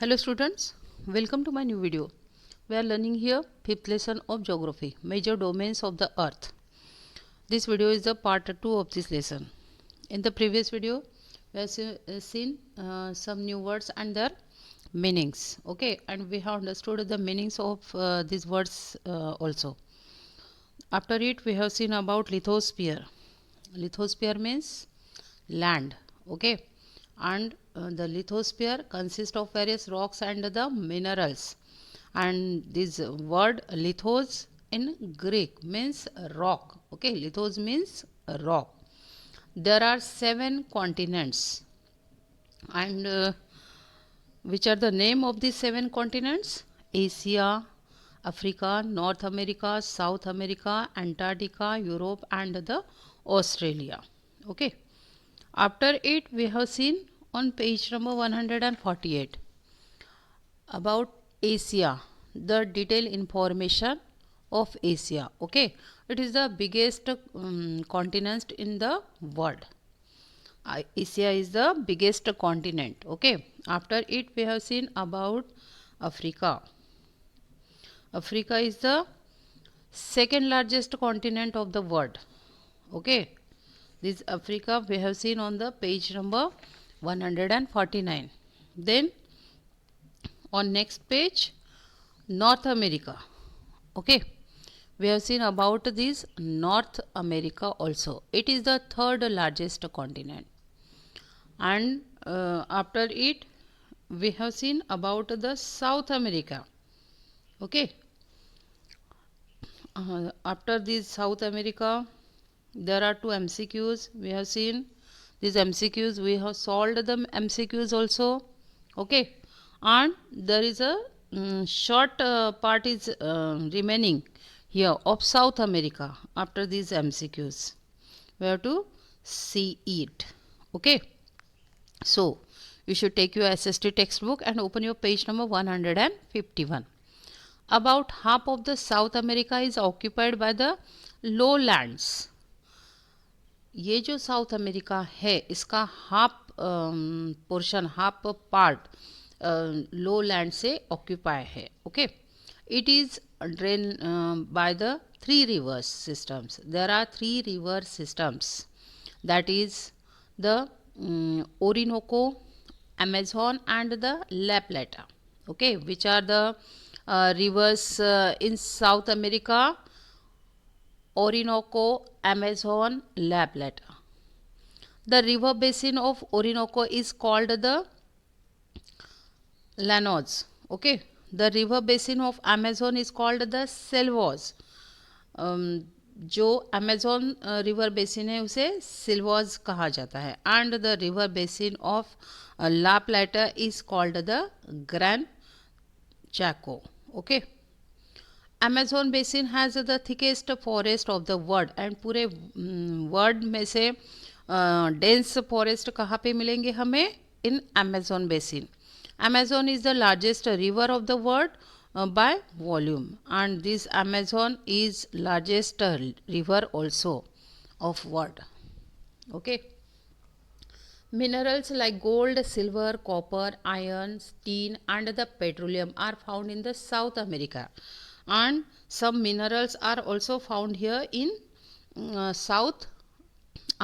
Hello students, welcome to my new video. We are learning here fifth lesson of geography, major domains of the earth. This video is the part 2 of this lesson. In the previous video, we have seen some new words and their meanings. Okay, and we have understood the meanings of these words also. After it, we have seen about lithosphere. Lithosphere means land. Okay, and the lithosphere consists of various rocks and the minerals, and this word lithos in Greek means rock. Okay, lithos means rock. There are 7 continents, and which are the name of these 7 continents? Asia, Africa, North America, South America, Antarctica, Europe, and the Australia. Okay, after it we have seen on page number 148 about Asia, the detailed information of Asia. Okay, it is the biggest continent in the world. Asia is the biggest continent. Okay, after it we have seen about Africa. Africa is the second largest continent of the world. Okay, this Africa we have seen on the page number 149. Then on next page, North America. Okay, we have seen about this North America also. It is the third largest continent, and after it we have seen about the South America. Okay, after this South America, there are 2 MCQs. We have seen these MCQs. We have solved the MCQs also. Okay, and there is a short part is remaining here of South America. After these MCQs, we have to see it. Okay, so you should take your SST textbook and open your page number 151. About half of the South America is occupied by the lowlands. ये जो south America है इसका half portion, half part low land से occupy है. Okay, it is drain by the 3 rivers systems. There are 3 river systems, that is the Orinoco, Amazon and the La Plata. Okay, which are the rivers in South America? Orinoco, Amazon, La Plata. The river basin of Orinoco is called the Llanos. Okay, the river basin of Amazon is called the Selvos. जो Amazon river basin है उसे Selvas कहा जाता है. And the river basin of La Plata is called the grand Chaco. Okay, Amazon basin has the thickest forest of the world. And पूरे world में से dense forest कहाँ पे मिलेंगे हमें? In Amazon basin. Amazon is the largest river of the world by volume, and this Amazon is largest river also of world. Okay, minerals like gold, silver, copper, iron, tin and the petroleum are found in the South America, and some minerals are also found here in South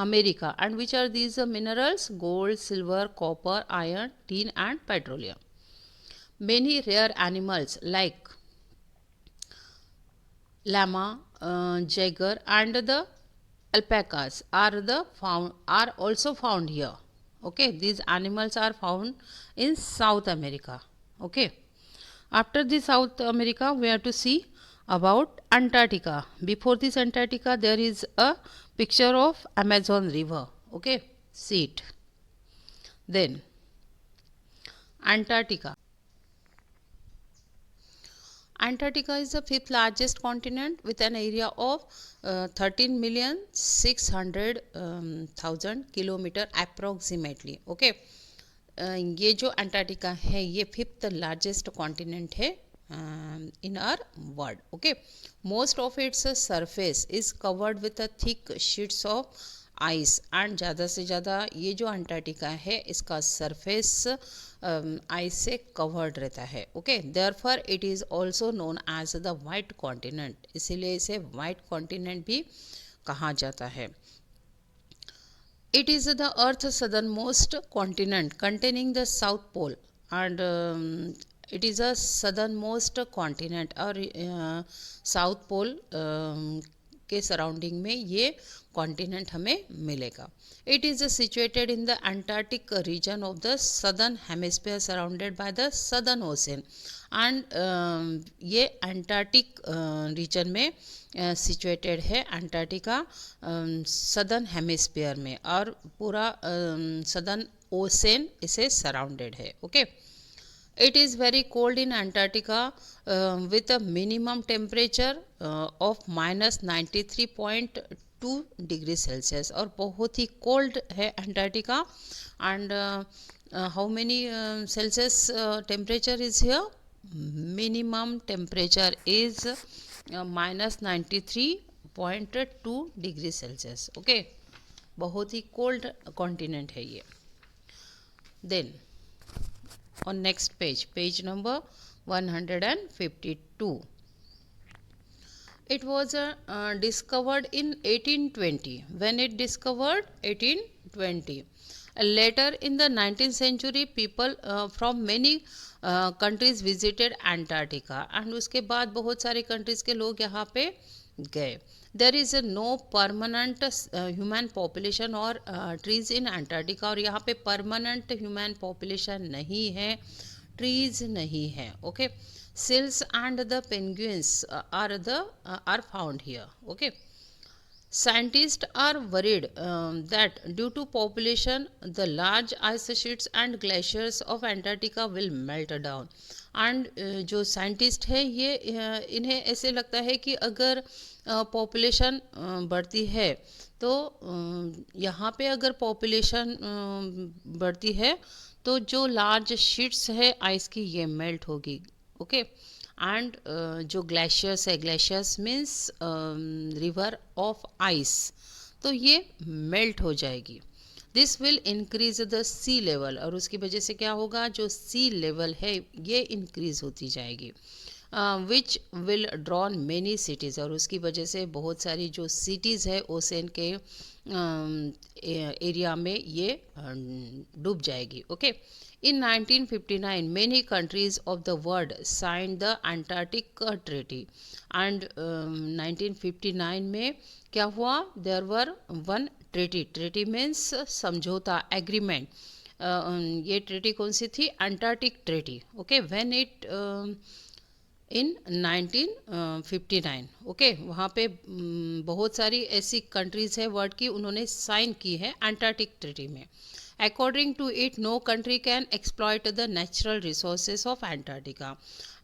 America. And which are these minerals? Gold, silver, copper, iron, tin and petroleum. Many rare animals like llama, jaguar and the alpacas are also found here. Okay, these animals are found in South America. Okay, after the South America we have to see about Antarctica. Before this Antarctica there is a picture of Amazon river. Okay, see it. Then Antarctica. Antarctica is the 5th largest continent with an area of 13,600,000 kilometre approximately. Okay, ये जो Antarctica है ये 5th largest continent है in our world. Okay, most of its surface is covered with a thick sheets of ice and ज़्यादा से ज़्यादा ये जो अंटार्कटिका है इसका सरफेस आइस से कवर्ड रहता है. Okay, therefore it is also known as the white continent, इसीलिए इसे वाइट कॉन्टिनेंट भी कहा जाता है. It is the Earth's southernmost continent containing the South Pole, and it is a southernmost continent और साउथ पोल के सराउंडिंग में ये कॉन्टिनेंट हमें मिलेगा. It is situated in the Antarctic region of the southern hemisphere surrounded by the southern ocean and ये Antarctic region में situated है. Antarctica southern hemisphere में और पूरा सदर्न ओशन इसे सराउंडेड है. Okay, it is very cold in Antarctica with a minimum temperature of minus 93.2 degree Celsius और बहुत ही कोल्ड है Antarctica. And how many Celsius temperature is here? Minimum temperature is minus 93.2 degree Celsius. Okay, बहुत ही cold continent है ये. Then on next page number 152, it was discovered in 1820. When it discovered? 1820. Later in the 19th century people from many countries visited Antarctica and उसके बाद बहुत सारे countries के लोग यहाँ पे गए. There is no permanent human population or trees in Antarctica और यहाँ पे permanent human population नहीं है, trees नहीं है. Okay, seals and the penguins are found here. Okay, scientists are worried that due to population the large ice sheets and glaciers of Antarctica will melt down. And जो scientist है ये इन्हें ऐसे लगता है कि अगर पॉपुलेशन बढ़ती है तो यहाँ पे अगर पॉपुलेशन बढ़ती है तो जो लार्ज शीट्स है आइस की ये मेल्ट होगी. ओके, एंड जो ग्लेशियर्स है, glaciers means river of ice, तो ये मेल्ट हो जाएगी. This will increase the sea level और उसकी वजह से क्या होगा, जो सी लेवल है ये इंक्रीज होती जाएगी. Which will drawn many cities और उसकी वजह से बहुत सारी जो सिटीज़ है ओशन के एरिया में ये डूब जाएगी. Okay, in 1959 many countries of the world signed the Antarctic Treaty and 1959 में क्या हुआ, there were one treaty. treaty means समझौता, agreement. ये treaty कौन सी थी? Antarctic Treaty. Okay, when it in 1959. Okay, वहाँ पे बहुत सारी ऐसी कंट्रीज़ है वर्ल्ड की उन्होंने साइन की है अंटार्कटिक ट्रीटी में. According to it no country can exploit the natural resources of Antarctica.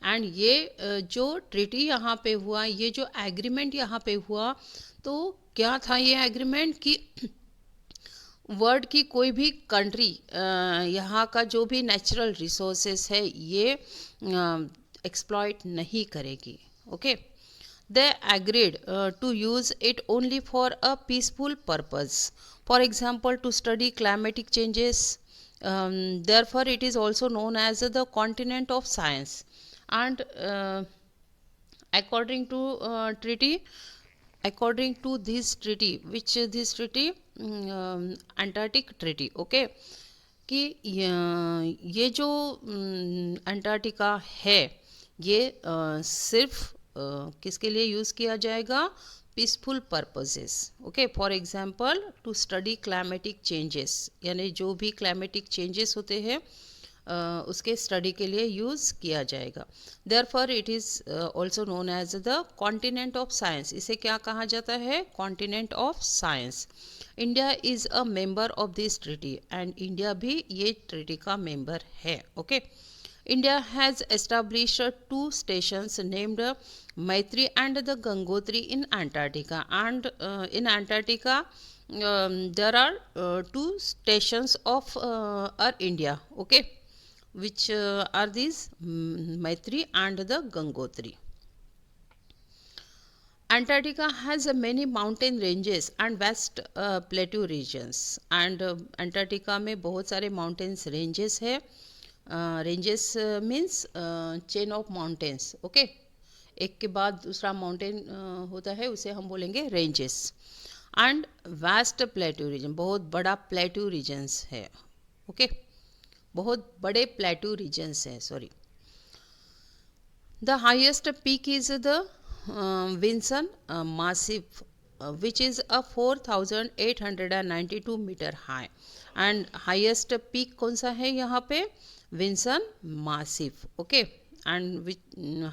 And ये जो ट्रीटी यहाँ पे हुआ, ये जो एग्रीमेंट यहाँ पे हुआ, तो क्या था ये एग्रीमेंट कि वर्ल्ड की कोई भी कंट्री यहाँ का जो भी नेचुरल रिसोर्सेज है ये एक्सप्लॉइट नहीं करेगी. Okay, they agreed to use it only for a peaceful purpose, for example to study climatic changes. Therefore it is also known as the continent of science. And according to treaty, according to this treaty, which this treaty, Antarctic treaty. Okay, कि ये जो Antarctica है ये सिर्फ किसके लिए use किया जाएगा? Peaceful purposes. Okay, for example to study climatic changes, यानी जो भी क्लाइमेटिक चेंजेस होते हैं उसके स्टडी के लिए यूज़ किया जाएगा. Therefore it is also known as the continent of science. इसे क्या कहा जाता है? Continent of science. India is a member of this treaty and India भी ये ट्रीटी का मेंबर है. Okay, India has established 2 stations named Maitri and the Gangotri in Antarctica. And in Antarctica there are 2 stations of our India. Okay, which are these? Maitri and the Gangotri. Antarctica has many mountain ranges and vast plateau regions. And Antarctica में बहुत सारे mountains ranges है. Ranges means chain of mountains. Okay. एक के बाद दूसरा mountain होता है, उसे हम बोलेंगे ranges. And vast plateau region, बहुत बड़ा प्लेट्यू रीजन्स है. ओके, बहुत बड़े प्लेट्यू रीजन्स हैं. Sorry. The highest peak is the Vinson Massif which is a 4892 meter high. And highest peak कौन सा है यहाँ पे? Vinson Massif. Okay. And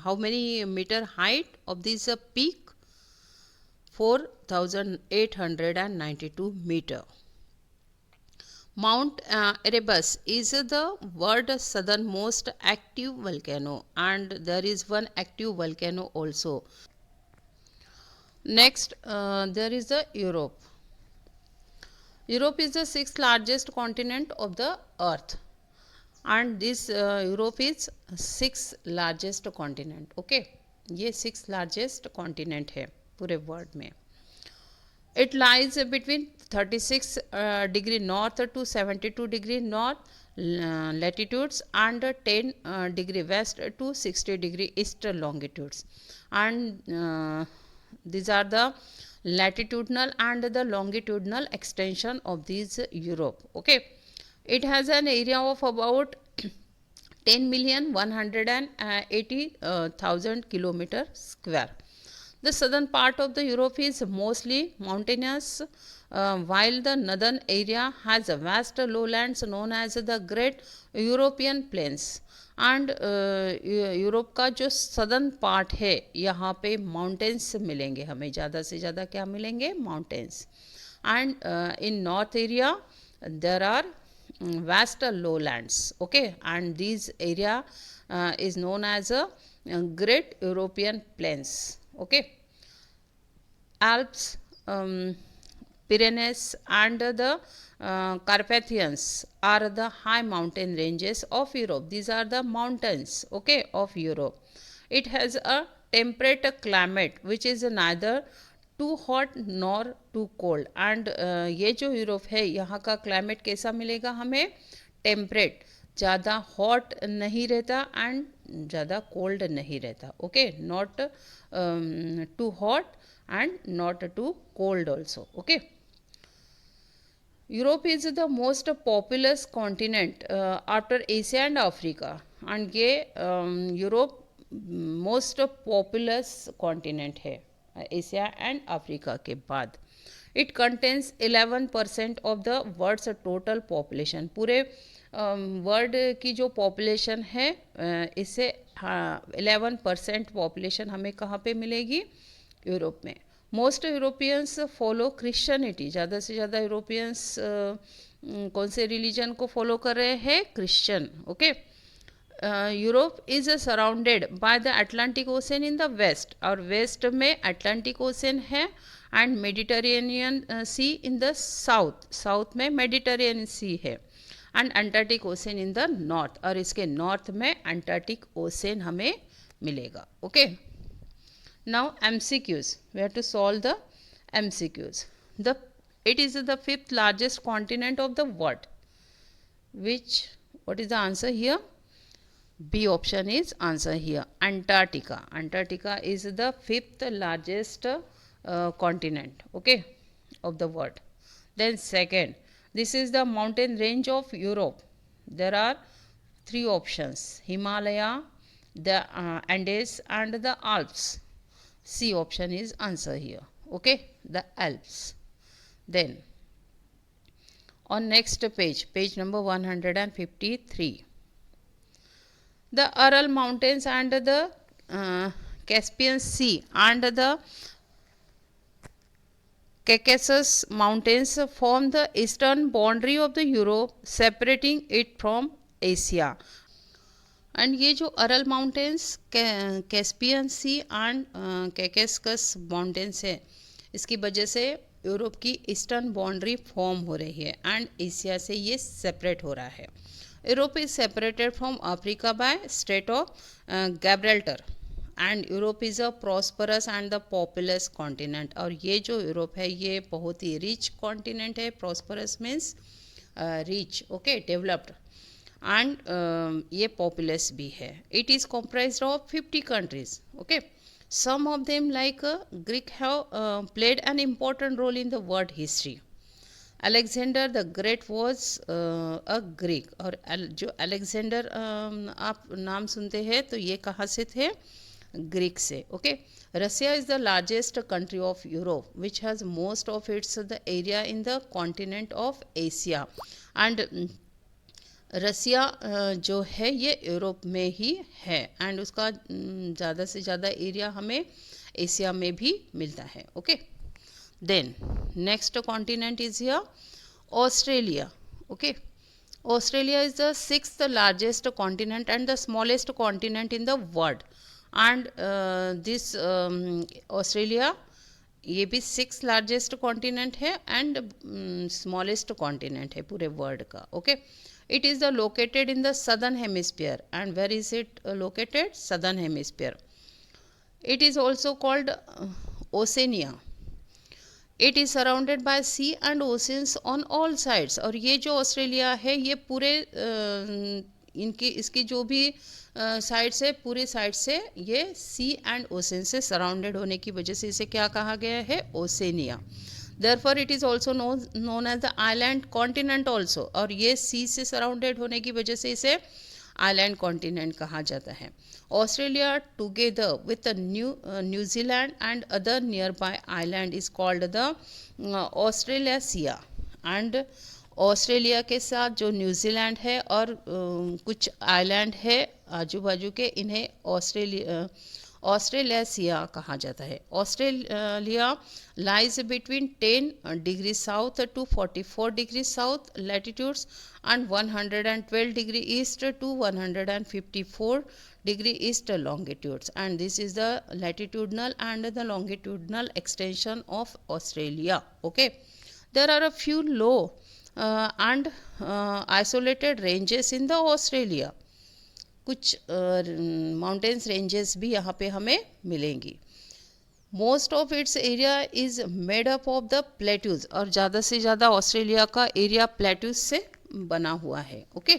how many meter height of this peak? 4892 meter. Mount Erebus is the world's southernmost active volcano, and there is one active volcano also. Next, there is the Europe. Europe is the sixth largest continent of the earth. And this Europe is six largest continent. Okay, ये six largest continent है पूरे world में. It lies between 36 degree north to 72 degree north latitudes and 10 degree west to 60 degree east longitudes. And these are the latitudinal and the longitudinal extension of these Europe. Okay. It has an area of about 10,180,000 kilometer square. The southern part of the Europe is mostly mountainous, while the northern area has a vast lowlands known as the Great European Plains. And Europe का जो southern part है, यहाँ पे mountains मिलेंगे हमें, ज़्यादा से ज़्यादा क्या मिलेंगे? Mountains. And in north area there are vast lowlands. Okay, and this area is known as a Great European Plains. Okay, Alps, Pyrenees and the Carpathians are the high mountain ranges of Europe. These are the mountains, okay, of Europe. It has a temperate climate which is neither too hot nor too cold. And ये जो यूरोप है, यहाँ का climate कैसा मिलेगा हमें? Temperate, ज़्यादा हॉट नहीं रहता एंड ज़्यादा कोल्ड नहीं रहता. Okay, not too hot and not too cold also. Okay. Europe is the most populous continent after Asia and Africa. And ये यूरोप मोस्ट पॉपुलस कॉन्टिनेंट है एशिया एंड अफ्रीका के बाद. It contains 11% of the world's total population. पूरे world की जो population है, इससे 11% population हमें कहाँ पे मिलेगी? यूरोप में. Most Europeans follow Christianity. ज़्यादा से ज़्यादा यूरोपियंस कौन से रिलीजन को फॉलो कर रहे हैं? Christian. Okay. Europe is surrounded by the Atlantic Ocean in the west. और वेस्ट में अटलांटिक ओशन है and Mediterranean Sea in the south. South में मेडिटेरेनियन सी है and Antarctic Ocean in the north. और इसके नॉर्थ में Antarctic Ocean हमें मिलेगा. Okay. Now MCQs. We have to solve the MCQs. It is the fifth largest continent of the world. What is the answer here? B option is answer here. Antarctica. Antarctica is the fifth largest continent, okay, of the world. Then second, this is the mountain range of Europe. There are three options: Himalaya, the Andes and the Alps. C option is answer here. Okay, the Alps. Then on next page, page number 153. The Ural Mountains and the Caspian Sea and the Caucasus Mountains form the eastern boundary of the Europe, separating it from Asia. And ये जो Aral mountains, Caspian sea and Caucasus mountains है, इसकी वजह से Europe की eastern boundary form हो रही है एंड एशिया से ये सेपरेट हो रहा है. Europe is separated from Africa by Strait of Gibraltar, and Europe is a prosperous and the populous continent. और ये जो यूरोप है ये बहुत ही रिच कॉन्टिनेंट है। Prosperous means rich, okay, developed, and ये पॉपुलस भी है। It is comprised of 50 countries, okay. Some of them like Greek have played an important role in the world history. Alexander the Great was a Greek. और जो Alexander आप नाम सुनते हैं तो ये कहाँ से थे? ग्रीक से, okay. Russia is the largest country of Europe which has most of its the area in the continent of Asia. And Russia जो है ये यूरोप में ही है, एंड उसका ज़्यादा से ज़्यादा एरिया हमें एशिया में भी मिलता है, okay. Then next continent is here Australia, okay. Australia is the sixth largest continent and the smallest continent in the world. And this Australia ये भी सिक्स लार्जेस्ट कॉन्टिनेंट है एंड स्मॉलेस्ट कॉन्टिनेंट है पूरे world का, okay. It is the located in the southern hemisphere. And where is it located? Southern hemisphere. It is also called Oceania. It is surrounded by sea and oceans on all sides. और ये जो Australia है ये पूरे इसकी जो भी sides है पूरे साइड से ये सी एंड ओशन से सराउंडेड होने की वजह से इसे क्या कहा गया है? Oceania. Therefore it is also known as the island continent also। और ये सी से सराउंडेड होने की वजह से इसे आइलैंड कॉन्टिनेंट कहा जाता है। Australia together with New Zealand and other nearby island is called the Australasia. And Australia के साथ जो न्यूजीलैंड है और कुछ आइलैंड है आजू बाजू के, इन्हें ऑस्ट्रेलियासिया कहा जाता है। Australia lies between 10 degree south to 44 degree south latitudes and 112 degree east to 154 degree east longitudes, and this is the latitudinal and the longitudinal extension of Australia, okay. There are a few low and isolated ranges in the Australia। कुछ mountains ranges भी यहाँ पे हमें मिलेंगी। Most of it's area is made up of the plateaus. और ज़्यादा से ज़्यादा ऑस्ट्रेलिया का एरिया प्लेट्यूज से बना हुआ है, okay.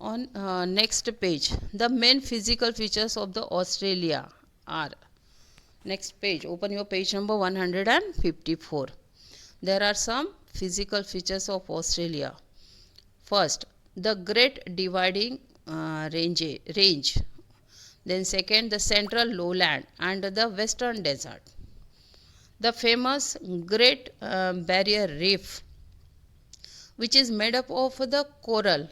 On next page the main physical features of the Australia are. Next page, open your page number 154। There are some physical features of Australia. First, the Great Dividing Range. Then second, the Central Lowland and the Western Desert. The famous Great Barrier Reef, which is made up of the coral,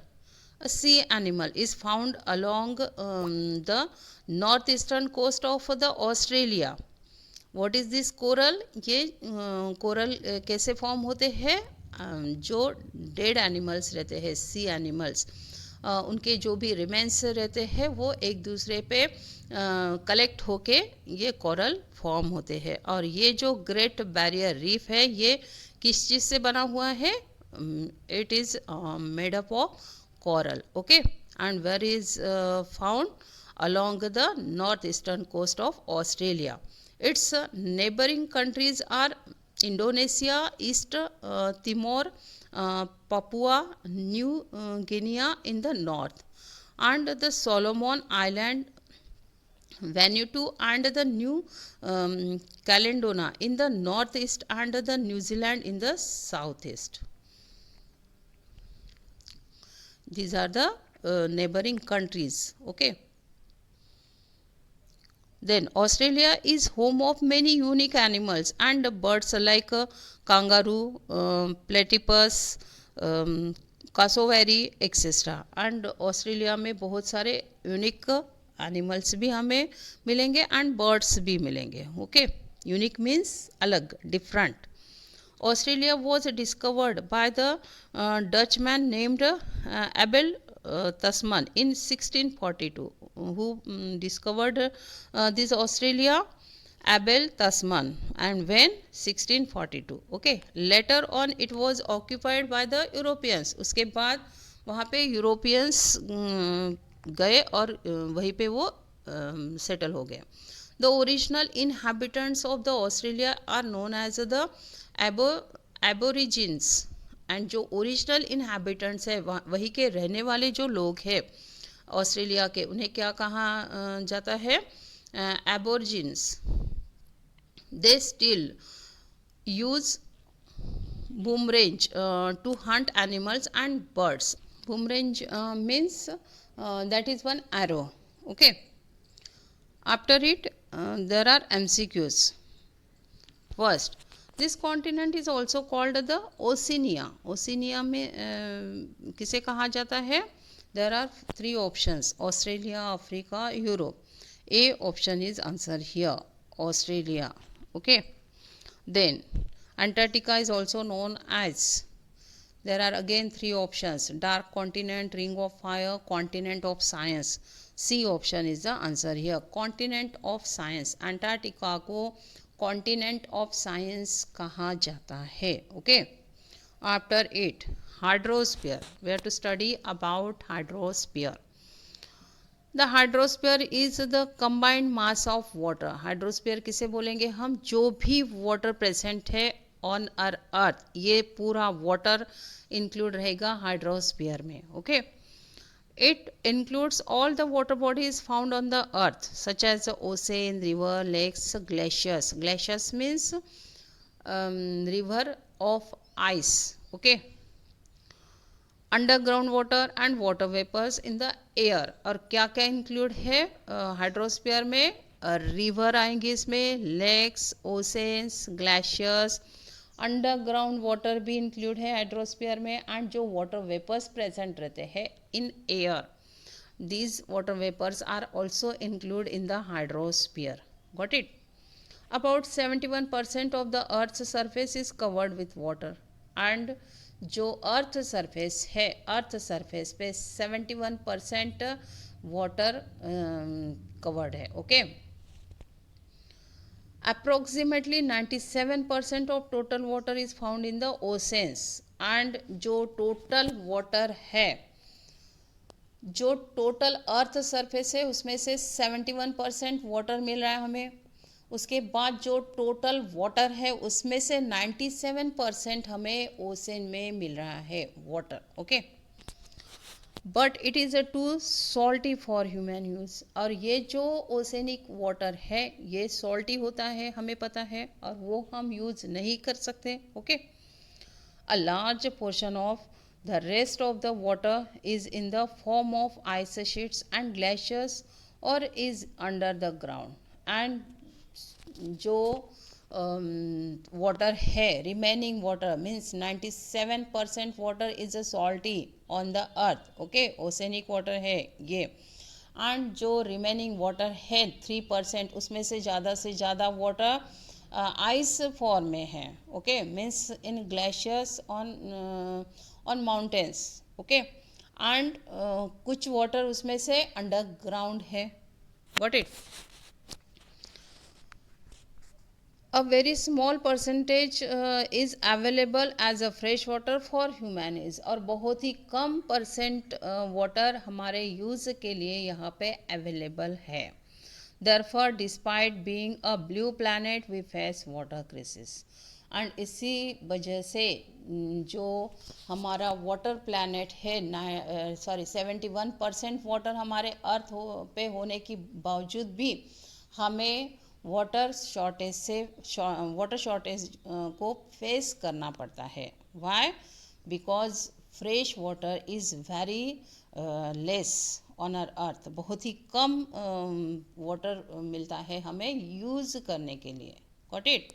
a sea animal, is found along the northeastern coast of the Australia. What is this coral? ये coral कैसे form होते हैं? जो dead animals रहते हैं, सी animals, उनके जो भी रिमेन्स रहते हैं वो एक दूसरे पे कलेक्ट होके ये कोरल फॉर्म होते हैं। और ये जो ग्रेट बैरियर रीफ है ये किस चीज़ से बना हुआ है? It is made up of coral, okay. And where is found along the northeastern coast of Australia. Its neighboring countries are Indonesia, East Timor, Papua New Guinea in the north, and the Solomon Island, Vanuatu and the New Caledonia in the northeast, and the New Zealand in the southeast. These are the neighboring countries, okay. Then Australia is home of many unique animals and birds like kangaroo, platypus, cassowary, etc. And Australia में बहुत सारे unique animals भी हमें मिलेंगे and birds भी मिलेंगे, okay. Unique means अलग, different. Australia was discovered by the Dutchman named Abel Tasman in 1642. Who discovered this Australia? Abel Tasman. And when? 1642. Okay. Later on it was occupied by the Europeans. उसके बाद वहाँ पे Europeans गए और वहीं पे वो सेटल हो गए. The original inhabitants of the Australia are known as the Aborigines. And जो ओरिजिनल इनहैबिटेंट्स है वहीं के रहने वाले जो लोग हैं ऑस्ट्रेलिया के, उन्हें क्या कहा जाता है? Aborigines. They still use boomerang to hunt animals and birds. Boomerang means that is one arrow. Okay. After it, there are MCQs. First, this continent is also called the Oceania. Oceania में किसे कहा जाता है? There are three options: Australia, Africa, Europe. A option is answer here, Australia. Okay. Then Antarctica is also known as. There are again three options: dark continent, ring of fire, continent of science. C option is the answer here, continent of science. Antarctica को continent of science कहा जाता है. Okay. After it, hydrosphere. We have to study about hydrosphere. The hydrosphere is the combined mass of water. Hydrosphere किसे बोलेंगे हम? जो भी water present है ऑन आवर अर्थ, ये पूरा वाटर इंक्लूड रहेगा हाइड्रोस्फीयर में. Okay. It includes all the water bodies found on the earth such as ocean, river, lakes, glaciers. Glaciers means river of ice. Okay. Underground water and water vapours in the air. और क्या क्या include है hydrosphere में? River आएंगे इसमें, lakes, oceans, glaciers. Underground water भी include है hydrosphere में. एंड जो वाटर वेपर्स प्रेजेंट रहते हैं in air, these water vapours are also include in the hydrosphere. Got it? About 71% of the earth surface is covered with water. And जो earth surface है, earth surface पे 71% water covered है. Okay. Approximately 97% of total water is found in the oceans. And जो total water है, जो total अर्थ surface है, उसमें से 71% वाटर मिल रहा है हमें. उसके बाद जो टोटल वाटर है उसमें से 97% हमें ओशन में मिल रहा है water. Okay. But it is too salty for human use. और ये जो ओशनिक वाटर है ये सॉल्टी होता है, हमें पता है, और वो हम यूज़ नहीं कर सकते. Okay. A large portion of the rest of the water is in the form of ice sheets and glaciers और is under the ground. And जो वाटर है, remaining water means 97% water is a salty on the earth. Okay. Oceanic water है ये. And जो remaining water है 3%, उसमें से ज़्यादा वाटर आइस फॉर्म में है. Okay. Means in glaciers on mountains. Okay. And कुछ वाटर उसमें से अंडरग्राउंड है. Got it? A very small percentage is available as a fresh water for human use. और बहुत ही कम परसेंट वाटर हमारे यूज़ के लिए यहाँ पे अवेलेबल है. Therefore, despite being a blue planet, we face water crisis. And इसी वजह से जो हमारा वाटर प्लैनेट है, 71% वाटर हमारे अर्थ पे होने के बावजूद भी हमें वाटर शॉर्टेज को फेस करना पड़ता है. Why? Because fresh water is very less on our earth. बहुत ही कम वाटर मिलता है हमें यूज़ करने के लिए. Got it?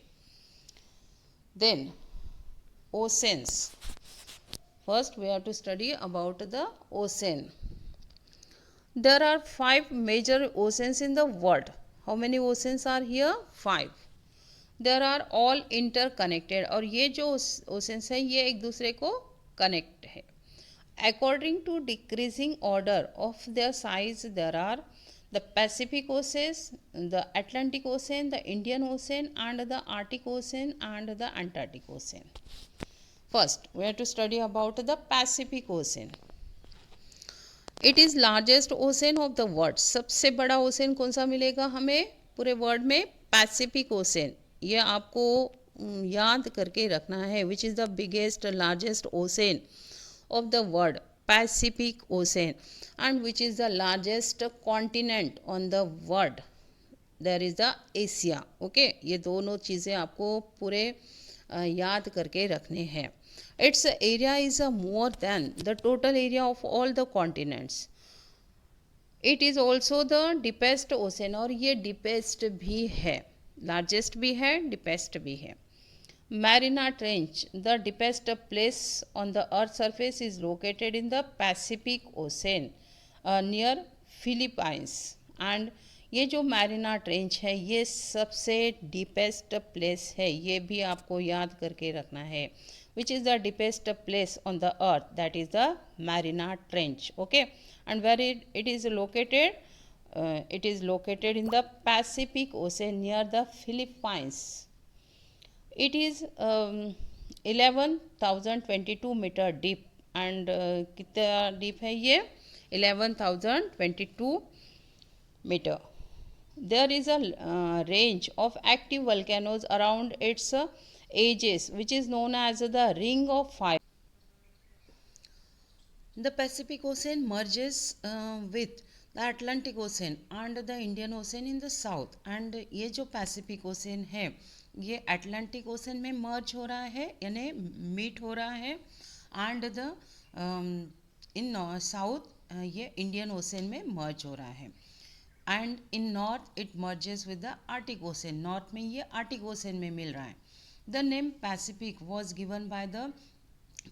Then oceans. First we have to study about the ocean. There are 5 major oceans in the world. How many oceans are here? 5. There are all interconnected. और ये जो oceans है ये एक दूसरे को connect है. According to decreasing order of their size, there are the Pacific Ocean, the Atlantic Ocean, the Indian Ocean, and the Arctic Ocean, and the Antarctic Ocean. First, we have to study about the Pacific Ocean. It is largest ocean of the world. सबसे बड़ा ocean कौन सा मिलेगा हमें पूरे world में? Pacific Ocean. ये आपको याद करके रखना है। Which is the biggest largest ocean of the world? Pacific Ocean. And which is the largest continent on the world? There is the Asia. Okay, ये दोनों चीज़ें आपको पूरे याद करके रखने हैं। Its area is more than the total area of all the continents. It is also the deepest ocean, और ये डीपेस्ट भी है, लार्जेस्ट भी है, डीपेस्ट भी है। Marina trench, the deepest place on the earth surface, is located in the Pacific ocean near Philippines. And ये जो मैरिना ट्रेंच है ये सबसे डीपेस्ट प्लेस है, ये भी आपको याद करके रखना है। Which is the deepest place on the earth? That is the Mariana Trench. Okay, and where it is located? It is located in the Pacific Ocean near the Philippines. It is 11,022 metre deep. And कितना deep है ये? 11,022 metre. There is a range of active volcanoes around its edges, which is known as the Ring of Fire. The Pacific Ocean merges with the Atlantic Ocean and the Indian Ocean in the south. And ये जो Pacific Ocean है ये Atlantic Ocean में merge हो रहा है, यानी meet हो रहा है, and the in south ये Indian Ocean में merge हो रहा है, and in north it merges with the Arctic Ocean. North में ये Arctic Ocean में मिल रहा है. The name Pacific was given by the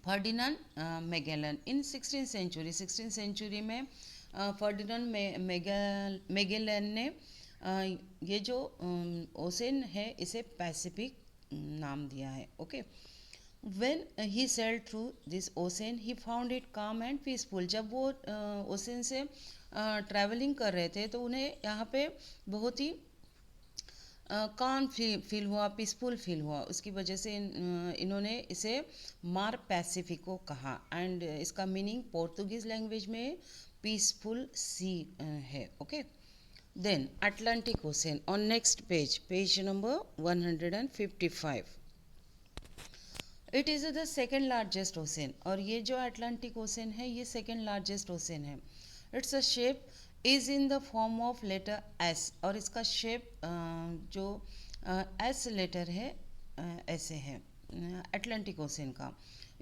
Ferdinand Magellan in 16th century. 16th century में फर्डिनेंड मैगेलन ने ये जो ओशन है इसे पैसिफिक नाम दिया है। Okay, when he sailed through this ocean he found it काम एंड पीसफुल। जब वो ओशन से ट्रैवलिंग कर रहे थे तो उन्हें यहाँ पे बहुत ही काम फील हुआ, पीसफुल फील हुआ। उसकी वजह से इन्होंने इसे मार पैसिफिको कहा। एंड इसका मीनिंग पोर्तुगीज लैंग्वेज में पीसफुल सी है। Okay, then Atlantic Ocean on next page, page number 155। It is the second largest ocean, और ये जो अटलांटिक ओशन है ये सेकेंड लार्जेस्ट ओशन है। Its a shape is in the form of letter S, और इसका shape जो S letter है ऐसे है अटलांटिक ओशन का।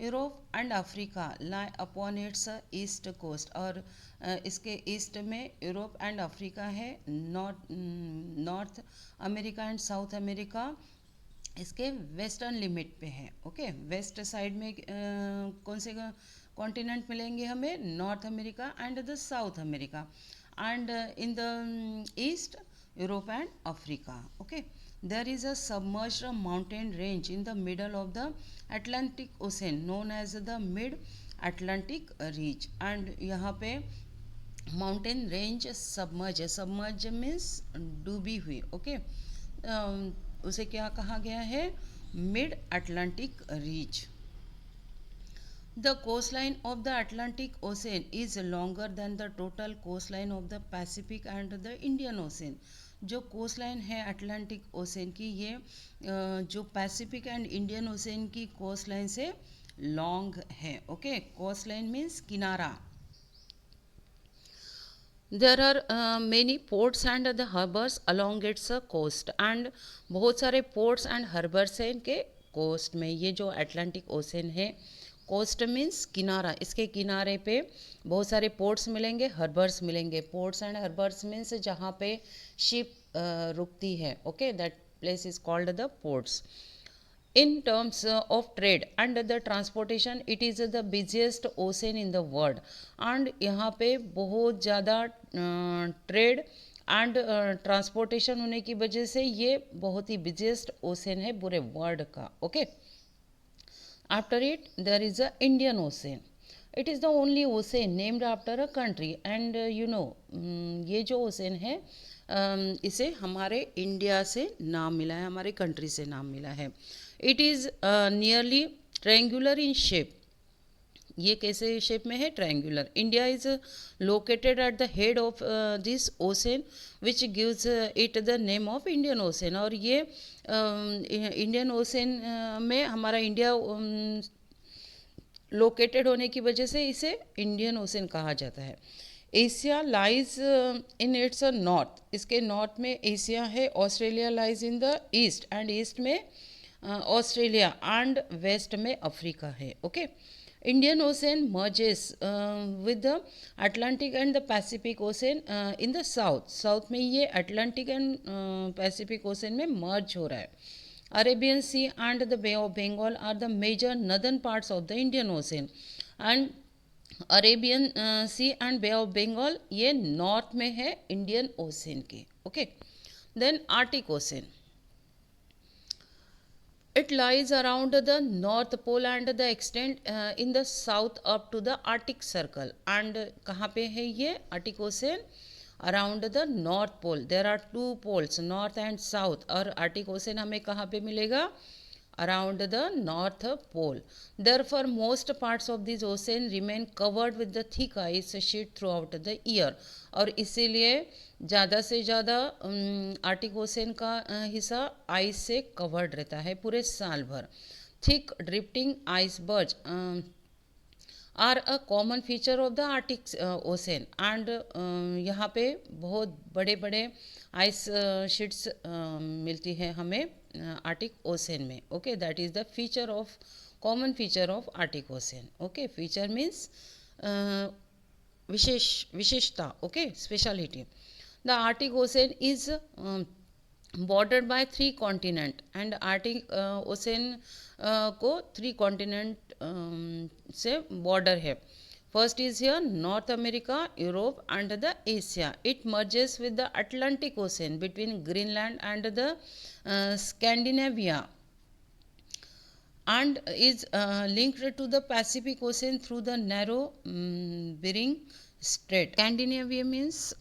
Europe and Africa lie upon its east coast, और इसके ईस्ट में यूरोप एंड अफ्रीका है, north America and south America इसके वेस्टर्न लिमिट पे है। ओके, वेस्ट साइड में कौन से कॉन्टिनेंट मिलेंगे हमें? North America and the south America, and in the east Europe and Africa. Okay, there is a submerged mountain range in the middle of the Atlantic Ocean known as the Mid Atlantic Ridge, and यहाँ पे mountain range submerge है। Submerge means डूबी हुई। Okay, उसे क्या कहा गया है? Mid Atlantic ridge. The coastline of the Atlantic Ocean is longer than the total coastline of the Pacific and the Indian Ocean. जो कोस्टलाइन है अटलांटिक ओशन की ये जो पैसिफिक एंड इंडियन ओशन की कोस्टलाइन से लॉन्ग है। Okay, coastline means किनारा। There are many ports and the harbours along its coast, and बहुत सारे पोर्ट्स एंड हार्बर्स हैं इनके कोस्ट में। ये जो अटलांटिक ओशन है, कोस्ट मीन्स किनारा, इसके किनारे पे बहुत सारे पोर्ट्स मिलेंगे, हर्बर्स मिलेंगे। पोर्ट्स एंड हर्बर्स मीन्स जहाँ पे शिप रुकती है। Okay, that place is called the ports. In terms of trade and the transportation it is the busiest ocean in the world, and यहाँ पे बहुत ज़्यादा ट्रेड एंड ट्रांसपोर्टेशन होने की वजह से ये बहुत ही बिजिएस्ट ओशन है पूरे वर्ल्ड का। Okay, after it there is a Indian Ocean. It is the only ocean named after a country, and ये जो ओशन है इसे हमारे इंडिया से नाम मिला है, हमारे कंट्री से नाम मिला है। It is nearly triangular in shape. ये कैसे शेप में है? Triangular. India is located at the head of this ocean which gives it the name of Indian ocean. और ये इंडियन ओशन में हमारा इंडिया लोकेटेड होने की वजह से इसे इंडियन ओशन कहा जाता है. Asia lies in its north. इसके नॉर्थ में एशिया है. Australia lies in the east and east में ऑस्ट्रेलिया एंड वेस्ट में अफ्रीका है. Okay. Indian ocean merges with the Atlantic and the Pacific ocean in the south. South में ये Atlantic and Pacific ocean में मर्ज हो रहा है. Arabian Sea and the Bay of Bengal are the major northern parts of the Indian Ocean. And Arabian Sea and Bay of Bengal ये north में है Indian Ocean के. Okay. Then Arctic Ocean. It lies around the north pole and the extend in the south up to the Arctic Circle. And कहाँ पे है ये Arctic Ocean? Around the north pole. There are two poles, north and south. और Arctic Ocean हमें कहाँ पे मिलेगा? around the north pole. Therefore, most parts of this ocean remain covered with the thick ice sheet throughout the year. और इसीलिए ज़्यादा से ज़्यादा आर्टिक ओशन का हिस्सा आइस से कवर्ड रहता है पूरे साल भर. Thick drifting iceberg are a common feature of the Arctic Ocean. And यहाँ पे बहुत बड़े बड़े आइस शीट्स मिलती है हमें आर्टिक ओशन में. Okay. That is the feature of common feature of Arctic ocean. Okay. Feature means विशेषता. Okay. Speciality. The Arctic ocean is bordered by 3 continent. And Arctic ocean को 3 कॉन्टिनेंट से border है. First is here North America, Europe and the Asia. It merges with the Atlantic ocean between Greenland and the Scandinavia and is linked to the Pacific Ocean through the narrow Bering Strait. Scandinavia means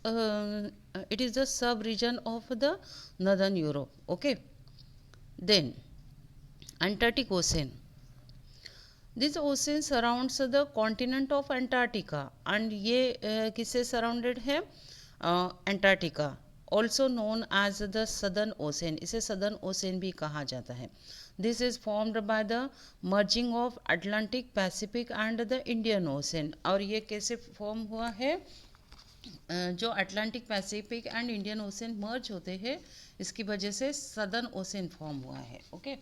it is the sub-region of the northern Europe. Okay. Then Antarctic Ocean. This ocean surrounds the continent of Antarctica and ये किससे surrounded है? Antarctica. Also known as the Southern Ocean. इसे Southern Ocean भी कहा जाता है. This is formed by the merging of Atlantic, Pacific and the Indian Ocean. और ये कैसे फॉर्म हुआ है? जो Atlantic, Pacific and Indian ocean merge होते हैं इसकी वजह से सदर्न ओशन फॉर्म हुआ है. Okay.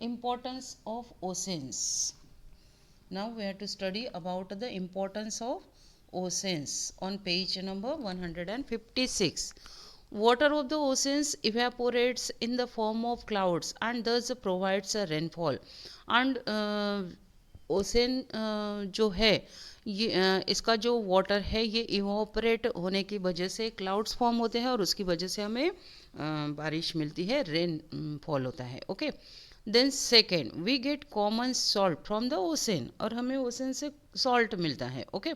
Importance of oceans. Now we have to study about the importance of oceans on page number 156. Water of the oceans evaporates in the form of clouds and thus provides a rainfall. And ocean जो है ये इसका जो water है ये evaporate होने की वजह से क्लाउड्स फॉर्म होते हैं और उसकी वजह से हमें बारिश मिलती है, रेन फॉल होता है. Okay. Then second, we get common salt from the ocean. और हमें ओशन से सॉल्ट मिलता है. Okay.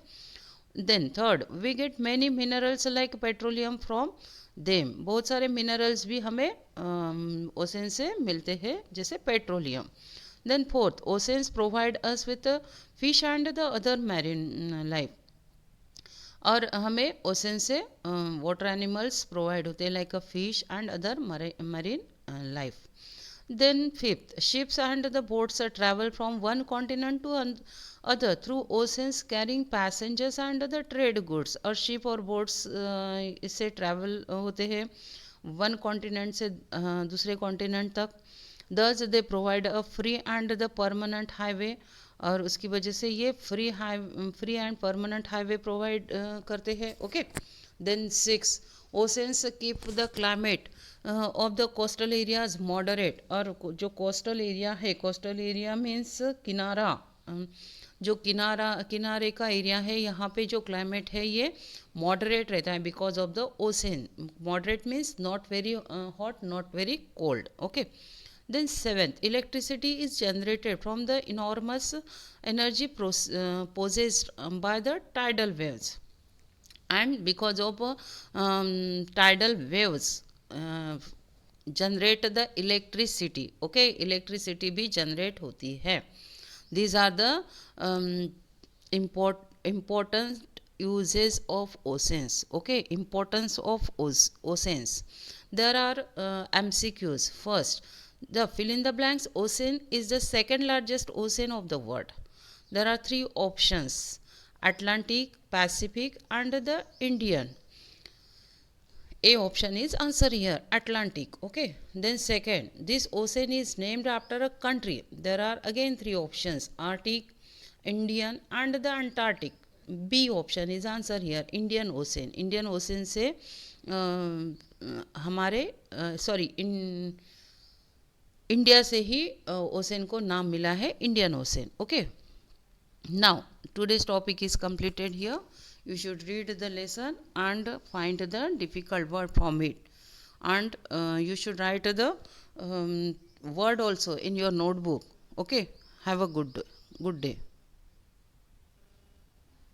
Then third, we get many minerals like petroleum from them. बहुत सारे मिनरल्स भी हमें ओशन से मिलते हैं जैसे petroleum. Then fourth, oceans provide us with fish and the other marine life. और हमें ओशन से वाटर एनिमल्स प्रोवाइड होते हैं like a fish and other marine life. Then fifth, ships and the boats travel from one continent to other through oceans carrying passengers and the trade goods. और ship और boats इससे travel होते हैं one continent से दूसरे continent तक. Thus they provide a free and the permanent highway. और उसकी वजह से ये free and permanent highway provide करते हैं. Okay. Then six, oceans keep the climate of the coastal areas moderate. और जो कोस्टल एरिया है, कोस्टल एरिया मीन्स किनारा, जो किनारे का एरिया है यहाँ पे जो क्लाइमेट है ये मॉडरेट रहता है because of the ocean. Moderate means not very hot, not very cold. Okay. Then seventh, electricity is generated from the enormous energy possessed by the tidal waves. And because of tidal waves generate the electricity. Okay, electricity भी generate होती है. These are the important uses of oceans. Okay, importance of oceans. There are MCQs. First, the fill in the blanks. Ocean is the second largest ocean of the world. There are three options: Atlantic, Pacific, and the Indian. A option is answer here, Atlantic. Okay. Then second, this ocean is named after a country. There are again three options: Arctic, Indian, and the Antarctic. B option is answer here, Indian Ocean. Indian Ocean से हमारे sorry India से ही ocean को नाम मिला है, Indian ocean. Okay. Now, today's topic is completed here. You should read the lesson and find the difficult word from it. And you should write the word also in your notebook. Okay. Have a good day.